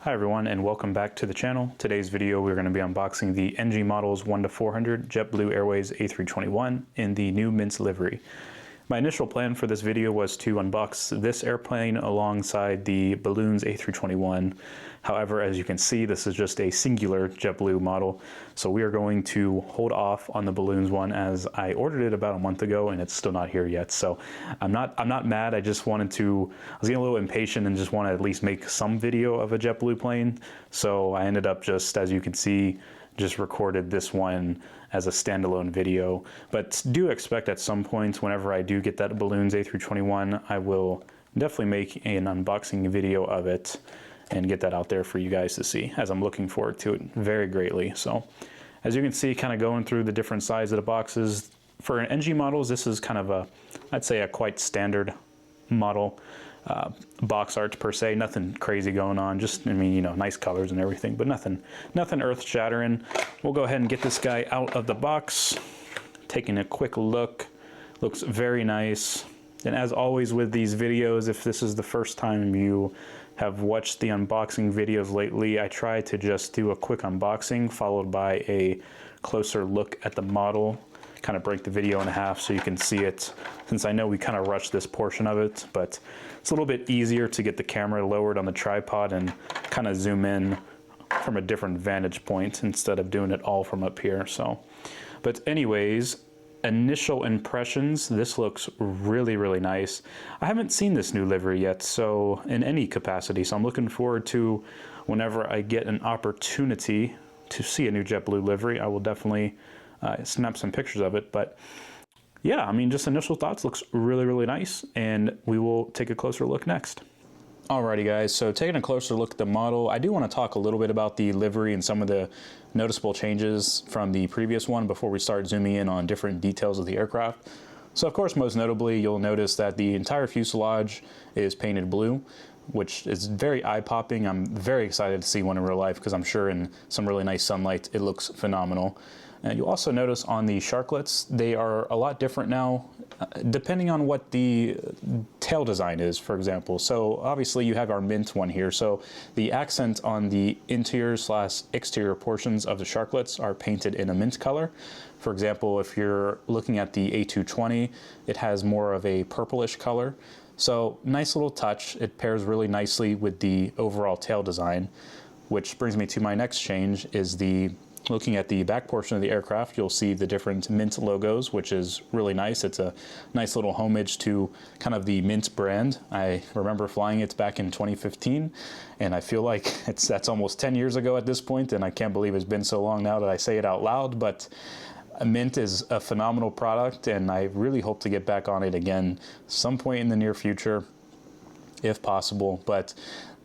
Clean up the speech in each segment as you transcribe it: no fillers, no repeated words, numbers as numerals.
Hi everyone, and welcome back to the channel. Today's video we're going to be unboxing the NG Models 1-400 JetBlue Airways A321 in the new mint livery. My initial plan for this video was to unbox this airplane alongside the Balloons A321. However, as you can see, this is just a singular JetBlue model, so we are going to hold off on the Balloons one as I ordered it about a month ago and it's still not here yet. So I'm not mad. I was getting a little impatient and just want to at least make some video of a JetBlue plane. So I ended up just, as you can see, just recorded this one as a standalone video, but do expect at some point whenever I do get that Balloons A321, I will definitely make an unboxing video of it and get that out there for you guys to see, as I'm looking forward to it very greatly. So as you can see, kind of going through the different size of the boxes, for an NG models, this is kind of I'd say a quite standard model. Box art per se, nothing crazy going on, just, I mean, you know, nice colors and everything, but nothing earth shattering. We'll go ahead and get this guy out of the box. Taking a quick look, looks very nice. And as always with these videos, if this is the first time you have watched the unboxing videos lately, I try to just do a quick unboxing followed by a closer look at the model, kind of break the video in half so you can see it, since I know we kind of rushed this portion of it, but it's a little bit easier to get the camera lowered on the tripod and kind of zoom in from a different vantage point instead of doing it all from up here. So, but anyways, initial impressions, this looks really nice. I haven't seen this new livery yet, so in any capacity, so I'm looking forward to whenever I get an opportunity to see a new JetBlue livery, I will definitely snap some pictures of it. But yeah, I mean, just initial thoughts, looks really nice, and we will take a closer look next. Alrighty guys, so taking a closer look at the model, I do want to talk a little bit about the livery and some of the noticeable changes from the previous one before we start zooming in on different details of the aircraft. So of course, most notably, you'll notice that the entire fuselage is painted blue, which is very eye-popping. I'm very excited to see one in real life because I'm sure in some really nice sunlight it looks phenomenal. And you'll also notice on the sharklets, they are a lot different now, depending on what the tail design is, for example. So obviously you have our mint one here. So the accent on the interior/exterior portions of the sharklets are painted in a mint color. For example, if you're looking at the A220, it has more of a purplish color. So nice little touch. It pairs really nicely with the overall tail design, which brings me to my next change is looking at the back portion of the aircraft, you'll see the different Mint logos, which is really nice. It's a nice little homage to kind of the Mint brand. I remember flying it back in 2015, and I feel like that's almost 10 years ago at this point, and I can't believe it's been so long now that I say it out loud, but Mint is a phenomenal product, and I really hope to get back on it again some point in the near future, if possible. But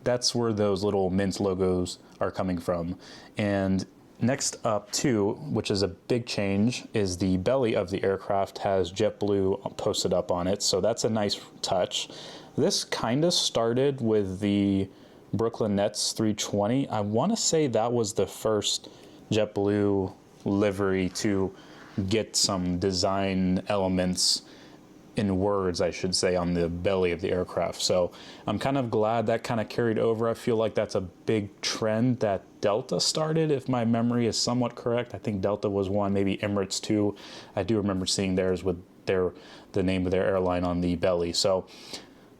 that's where those little Mint logos are coming from. And next up too, which is a big change, is the belly of the aircraft has JetBlue posted up on it, so that's a nice touch. This kind of started with the Brooklyn Nets 320. I want to say that was the first JetBlue livery to get some design elements in words, I should say, on the belly of the aircraft. So I'm kind of glad that kind of carried over. I feel like that's a big trend that Delta started, if my memory is somewhat correct. I think Delta was one, maybe Emirates too. I do remember seeing theirs with the name of their airline on the belly. So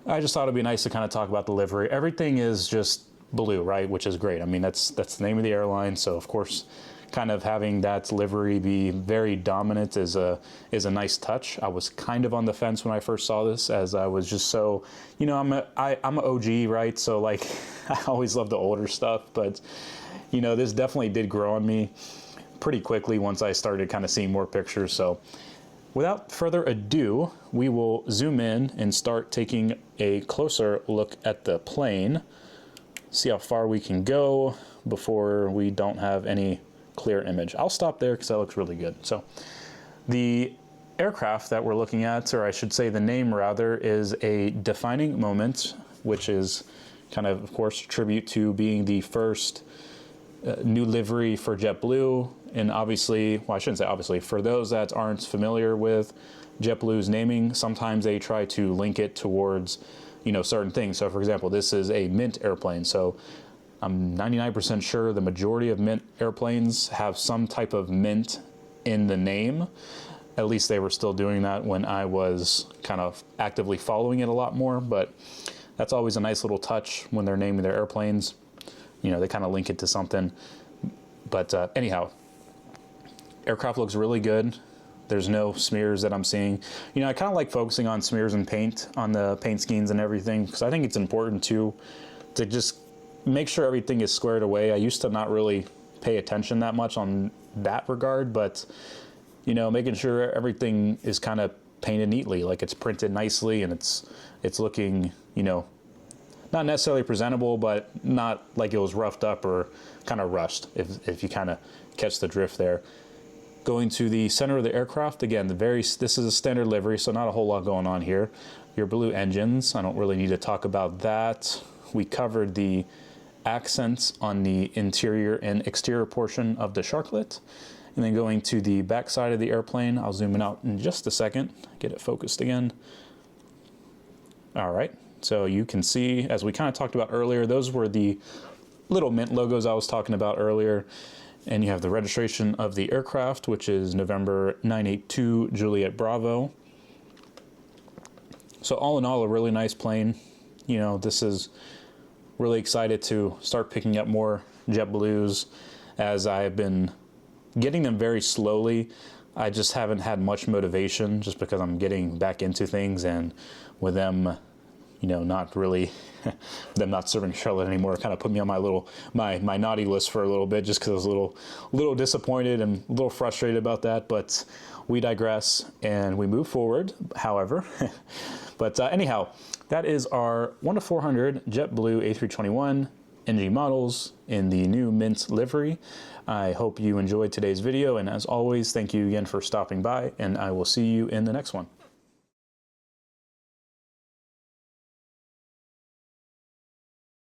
I just thought it'd be nice to kind of talk about the livery. Everything is just blue, right? Which is great. I mean, that's the name of the airline. So of course, kind of having that livery be very dominant is a nice touch. I was kind of on the fence when I first saw this, as I was just so, you know, I'm an OG, right? So like, I always love the older stuff, but you know, this definitely did grow on me pretty quickly once I started kind of seeing more pictures. So without further ado, we will zoom in and start taking a closer look at the plane, see how far we can go before we don't have any clear image. I'll stop there because that looks really good. So the aircraft that we're looking at, or I should say the name rather, is a defining moment, which is kind of course, tribute to being the first new livery for JetBlue. And obviously, well, I shouldn't say obviously, for those that aren't familiar with JetBlue's naming, sometimes they try to link it towards, you know, certain things. So for example, this is a Mint airplane. So I'm 99% sure the majority of Mint airplanes have some type of Mint in the name. At least they were still doing that when I was kind of actively following it a lot more, but that's always a nice little touch when they're naming their airplanes. You know, they kind of link it to something. But anyhow, aircraft looks really good. There's no smears that I'm seeing. You know, I kind of like focusing on smears and paint on the paint schemes and everything, because I think it's important too to just make sure everything is squared away. I used to not really pay attention that much on that regard, but you know, making sure everything is kind of painted neatly, like it's printed nicely and it's looking, you know, not necessarily presentable, but not like it was roughed up or kind of rushed, if you kind of catch the drift there. Going to the center of the aircraft, again, this is a standard livery, so not a whole lot going on here. Your blue engines, I don't really need to talk about that. We covered the accents on the interior and exterior portion of the sharklet. And then going to the back side of the airplane, I'll zoom in out in just a second, get it focused again. All right, so you can see, as we kind of talked about earlier, those were the little Mint logos I was talking about earlier. And you have the registration of the aircraft, which is November 982 Juliet Bravo. So all in all, a really nice plane. You know, this is really excited to start picking up more JetBlues, as I've been getting them very slowly. I just haven't had much motivation, just because I'm getting back into things, and with them, you know, not really, them not serving Charlotte anymore, kind of put me on my naughty list for a little bit, just because I was a little disappointed and a little frustrated about that. But we digress and we move forward, however. But anyhow, that is our 1-400 JetBlue A321 NG models in the new Mint livery. I hope you enjoyed today's video, and as always, thank you again for stopping by, and I will see you in the next one.